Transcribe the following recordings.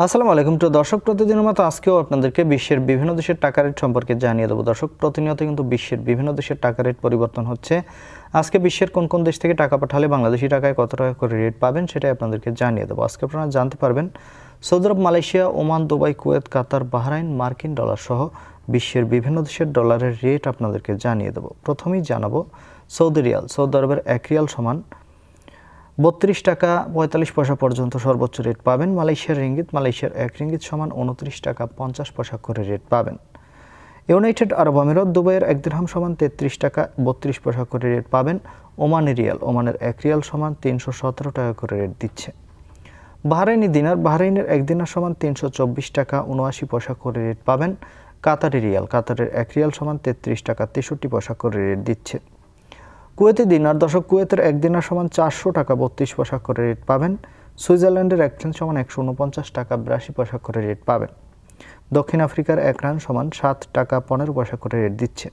আসসালামু আলাইকুম তো দর্শক, প্রতিদিনের মতো আজকেও আপনাদেরকে বিশ্বের বিভিন্ন দেশের টাকা রেট সম্পর্কে জানিয়ে দেবো। দর্শক, প্রতিনিয়ত কিন্তু বিশ্বের বিভিন্ন দেশের টাকা রেট পরিবর্তন হচ্ছে। আজকে বিশ্বের কোন কোন দেশ থেকে টাকা পাঠালে বাংলাদেশি টাকায় কত টাকা করে রেট পাবেন সেটাই আপনাদেরকে জানিয়ে দেবো। আজকে আপনারা জানতে পারবেন সৌদি আরব, মালয়েশিয়া, ওমান, দুবাই, কুয়েত, কাতার, বাহরাইন, মার্কিন ডলার সহ বিশ্বের বিভিন্ন দেশের ডলারের রেট আপনাদেরকে জানিয়ে দেবো। প্রথমেই জানাবো সৌদি রিয়াল। সৌদি আরবের 1 রিয়াল সমান 32 টাকা 45 পয়সা পর্যন্ত সর্বোচ্চ রেট পাবেন। মালয়েশিয়ার রিঙ্গিত, মালয়েশিয়ার 1 রিঙ্গিত সমান 29 টাকা 50 পয়সা করে রেট পাবেন। ইউনাইটেড আরব আমিরাত, দুবাইয়ের 1 দিরহাম সমান 33 টাকা 32 পয়সা করে রেট পাবেন। ওমানি রিয়াল, ওমানের 1 রিয়াল সমান 317 টাকা করে রেট দিচ্ছে। বাহরাইনি দিনার, বাহরাইনের 1 দিনার সমান 324 টাকা 79 পয়সা করে রেট পাবেন। কাতারি রিয়াল, কাতারের 1 রিয়াল সমান 33 টাকা 63 পয়সা করে রেট দিচ্ছে। কুয়েতি দিনার, দর্শক, কুয়েতের 1 দিনার সমান 400 টাকা 32 পয়সা করে রেট পাবেন। সুইজারল্যান্ডের 1 ফ্রাঙ্ক সমান 149 টাকা 82 পয়সা করে রেট পাবেন। দক্ষিণ আফ্রিকার 1 রান সমান 7 টাকা 15 পয়সা করে রেট দিচ্ছে।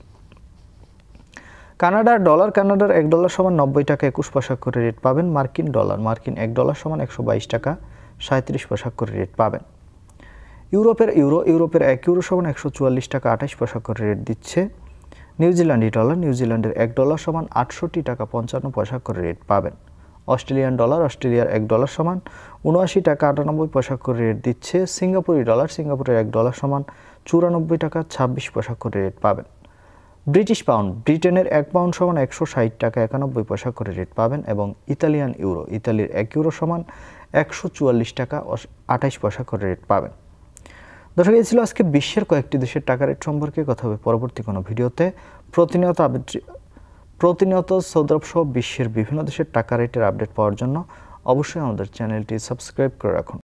কানাডার ডলার, কানাডার 1 ডলার সমান 90 টাকা 21 পয়সা করে রেট পাবেন। মার্কিন ডলার, মার্কিন 1 ডলার সমান 122 টাকা 37 পয়সা করে রেট পাবেন। ইউরোপের ইউরো, ইউরোপের 1 ইউরো সমান 144 টাকা 28 পয়সা করে রেট দিচ্ছে। নিউজিল্যান্ডি ডলার, নিউজিল্যান্ডের 1 ডলার সমান 68 টাকা 55 পয়সা করে রেট পাবেন। অস্ট্রেলিয়ান ডলার, অস্ট্রেলিয়ার 1 ডলার সমান 79 টাকা 98 পয়সা করে রেট দিচ্ছে। সিঙ্গাপুরি ডলার, সিঙ্গাপুরের 1 ডলার সমান 94 টাকা 26 পয়সা করে রেট পাবেন। ব্রিটিশ পাউন্ড, ব্রিটেনের 1 পাউন্ড সমান 160 টাকা 91 পয়সা করে রেট পাবেন। এবং ইতালিয়ান ইউরো, ইতালির 1 ইউরো সমান 144 টাকা 28 পয়সা করে রেট পাবেন। দর্শক, এই ছিল আজকে বিশ্বের কয়েকটি দেশের টাকা রেট সম্পর্কে কথা হবে পরবর্তী কোনো ভিডিওতে। প্রতিনিয়ত সৌদি আরব সহ বিশ্বের বিভিন্ন দেশের টাকা রেটের আপডেট পাওয়ার জন্য অবশ্যই আমাদের চ্যানেলটি সাবস্ক্রাইব করে রাখুন।